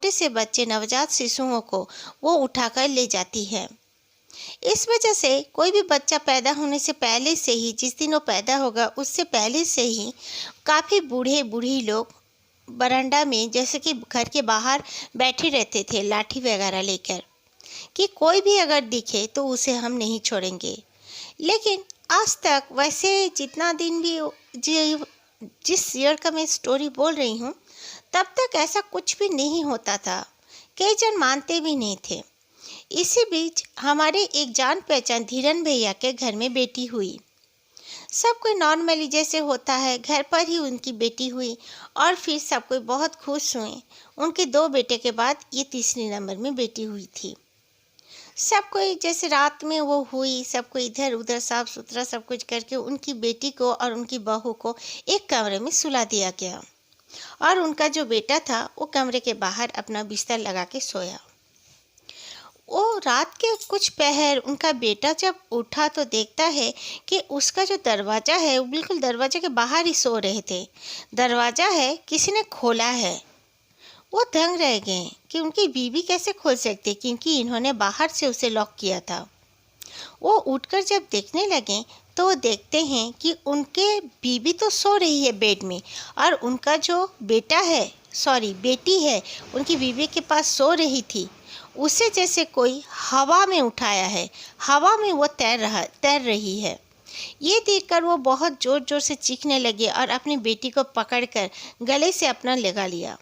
छोटे से बच्चे नवजात शिशुओं को वो उठाकर ले जाती है। इस वजह से कोई भी बच्चा पैदा होने से पहले से ही, जिस दिन वो पैदा होगा उससे पहले से ही काफ़ी बूढ़े बूढ़ी लोग बरामदा में, जैसे कि घर के बाहर बैठे रहते थे लाठी वगैरह लेकर, कि कोई भी अगर दिखे तो उसे हम नहीं छोड़ेंगे। लेकिन आज तक वैसे जितना दिन भी जिस ईयर का मैं स्टोरी बोल रही हूँ, तब तक ऐसा कुछ भी नहीं होता था। कई जन मानते भी नहीं थे। इसी बीच हमारे एक जान पहचान धीरन भैया के घर में बेटी हुई। सब कोई नॉर्मली जैसे होता है, घर पर ही उनकी बेटी हुई और फिर सब कोई बहुत खुश हुए। उनके 2 बेटे के बाद ये तीसरी नंबर में बेटी हुई थी। सब कोई जैसे रात में वो हुई, सब कोई इधर उधर साफ सुथरा सब कुछ करके उनकी बेटी को और उनकी बहू को एक कमरे में सुला दिया गया और उनका जो बेटा था वो कमरे के बाहर अपना बिस्तर लगा के सोया। वो रात के कुछ पहर उनका बेटा जब उठा तो देखता है कि उसका जो दरवाज़ा है वो बिल्कुल दरवाजे के बाहर ही सो रहे थे। दरवाज़ा है किसी ने खोला है। वो दंग रह गए कि उनकी बीवी कैसे खोल सकती, क्योंकि इन्होंने बाहर से उसे लॉक किया था। वो उठकर जब देखने लगे तो वो देखते हैं कि उनके बीवी तो सो रही है बेड में और उनका जो बेटी है उनकी बीवी के पास सो रही थी, उसे जैसे कोई हवा में उठाया है, हवा में वो तैर रही है। ये देखकर वो बहुत ज़ोर ज़ोर से चीखने लगे और अपनी बेटी को पकड़कर गले से अपना लगा लिया।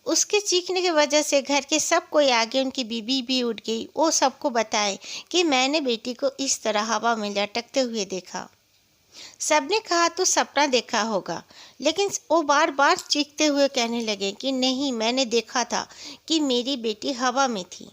उसके चीखने की वजह से घर के सब कोई आगे, उनकी बीबी भी उठ गई। वो सबको बताए कि मैंने बेटी को इस तरह हवा में लटकते हुए देखा। सबने कहा तो सपना देखा होगा, लेकिन वो बार बार चीखते हुए कहने लगे कि नहीं, मैंने देखा था कि मेरी बेटी हवा में थी।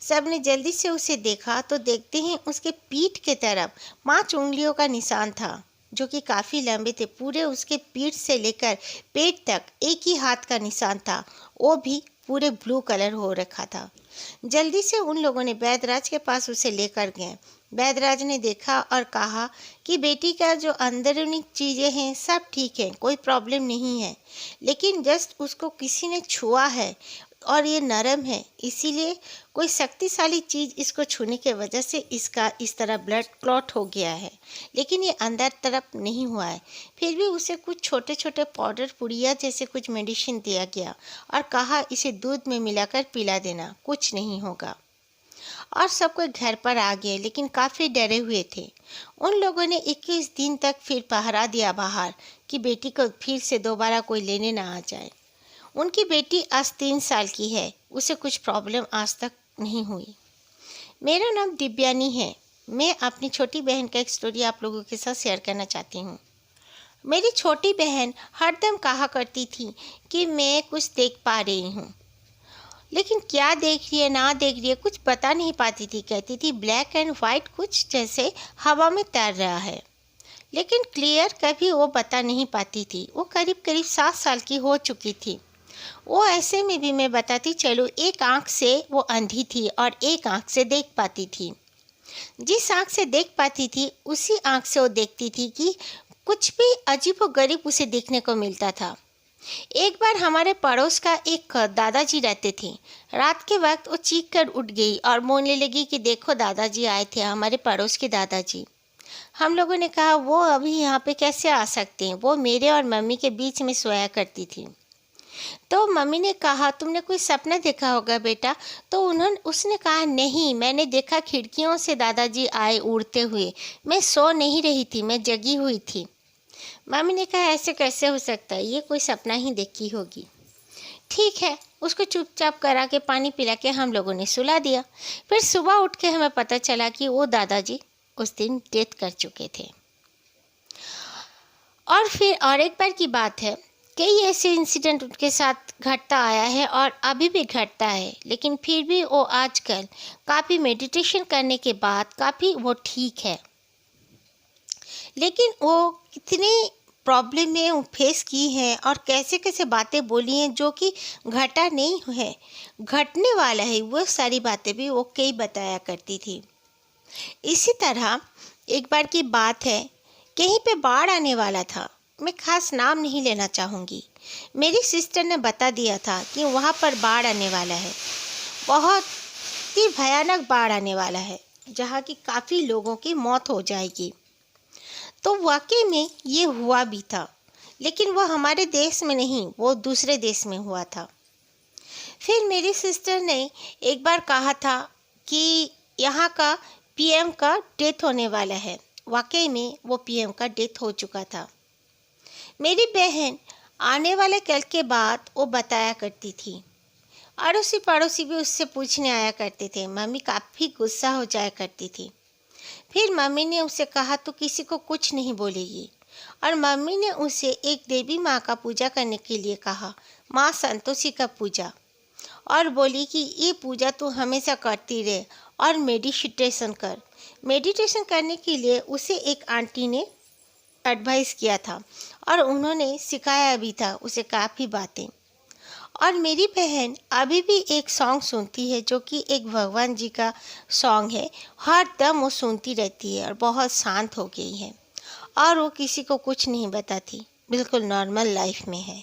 सबने जल्दी से उसे देखा तो देखते हैं उसके पीठ के तरफ 5 उंगलियों का निशान था, जो कि काफ़ी लंबे थे। पूरे उसके पीठ से लेकर पेट तक एक ही हाथ का निशान था, वो भी पूरे ब्लू कलर हो रखा था। जल्दी से उन लोगों ने वैद्यराज के पास उसे लेकर गए। वैद्यराज ने देखा और कहा कि बेटी का जो अंदरूनी चीज़ें हैं सब ठीक है, कोई प्रॉब्लम नहीं है, लेकिन जस्ट उसको किसी ने छुआ है और ये नरम है, इसीलिए कोई शक्तिशाली चीज़ इसको छूने के वजह से इसका इस तरह ब्लड क्लॉट हो गया है, लेकिन ये अंदर तरफ नहीं हुआ है। फिर भी उसे कुछ छोटे छोटे पाउडर पुड़िया जैसे कुछ मेडिसिन दिया गया और कहा इसे दूध में मिलाकर पिला देना, कुछ नहीं होगा। और सब कोई घर पर आ गए, लेकिन काफ़ी डरे हुए थे। उन लोगों ने 21 दिन तक फिर पहरा दिया बाहर कि बेटी को फिर से दोबारा कोई लेने ना आ जाए। उनकी बेटी आज 3 साल की है, उसे कुछ प्रॉब्लम आज तक नहीं हुई। मेरा नाम दिव्यानी है। मैं अपनी छोटी बहन का एक स्टोरी आप लोगों के साथ शेयर करना चाहती हूँ। मेरी छोटी बहन हरदम कहा करती थी कि मैं कुछ देख पा रही हूँ, लेकिन क्या देख रही है ना देख रही है कुछ बता नहीं पाती थी। कहती थी ब्लैक एंड वाइट कुछ जैसे हवा में तैर रहा है, लेकिन क्लियर कभी वो बता नहीं पाती थी। वो करीब करीब 7 साल की हो चुकी थी। वो ऐसे में भी मैं बताती चलूँ, एक आँख से वो अंधी थी और एक आँख से देख पाती थी। जिस आँख से देख पाती थी उसी आँख से वो देखती थी कि कुछ भी अजीबोगरीब उसे देखने को मिलता था। एक बार हमारे पड़ोस का एक दादाजी रहते थे। रात के वक्त वो चीख कर उठ गई और बोलने लगी कि देखो दादाजी आए थे, हमारे पड़ोस के दादाजी। हम लोगों ने कहा वो अभी यहाँ पे कैसे आ सकते हैं, वो मेरे और मम्मी के बीच में सोया करती थी। तो मम्मी ने कहा तुमने कोई सपना देखा होगा बेटा। तो उसने कहा नहीं, मैंने देखा खिड़कियों से दादाजी आए उड़ते हुए, मैं सो नहीं रही थी, मैं जगी हुई थी। मम्मी ने कहा ऐसे कैसे हो सकता है, ये कोई सपना ही देखी होगी। ठीक है, उसको चुपचाप करा के पानी पिला के हम लोगों ने सुला दिया। फिर सुबह उठ के हमें पता चला कि वो दादाजी उस दिन डेथ कर चुके थे। और फिर और एक बार की बात है, कई ऐसे इंसिडेंट उनके साथ घटता आया है और अभी भी घटता है, लेकिन फिर भी वो आजकल काफ़ी मेडिटेशन करने के बाद काफ़ी वो ठीक है। लेकिन वो कितनी प्रॉब्लम में फेस की हैं और कैसे कैसे बातें बोली हैं जो कि घटा नहीं है, घटने वाला है, वो सारी बातें भी वो कई बताया करती थी। इसी तरह एक बार की बात है, कहीं पे बाढ़ आने वाला था। मैं खास नाम नहीं लेना चाहूँगी। मेरी सिस्टर ने बता दिया था कि वहाँ पर बाढ़ आने वाला है, बहुत ही भयानक बाढ़ आने वाला है, जहाँ की काफ़ी लोगों की मौत हो जाएगी। तो वाकई में ये हुआ भी था, लेकिन वो हमारे देश में नहीं, वो दूसरे देश में हुआ था। फिर मेरी सिस्टर ने एक बार कहा था कि यहाँ का पीएम का डेथ होने वाला है। वाकई में वो पीएम का डेथ हो चुका था। मेरी बहन आने वाले कल के बाद वो बताया करती थी। अड़ोसी पड़ोसी भी उससे पूछने आया करते थे। मम्मी काफ़ी गुस्सा हो जाया करती थी। फिर मम्मी ने उसे कहा तो किसी को कुछ नहीं बोलेगी, और मम्मी ने उसे एक देवी माँ का पूजा करने के लिए कहा, माँ संतोषी का पूजा, और बोली कि ये पूजा तू हमेशा करती रहे और मेडिटेशन कर। मेडिटेशन करने के लिए उसे एक आंटी ने एडवाइस किया था और उन्होंने सिखाया भी था उसे काफ़ी बातें। और मेरी बहन अभी भी एक सॉन्ग सुनती है जो कि एक भगवान जी का सॉन्ग है। हर दम वो सुनती रहती है और बहुत शांत हो गई है, और वो किसी को कुछ नहीं बताती, बिल्कुल नॉर्मल लाइफ में है।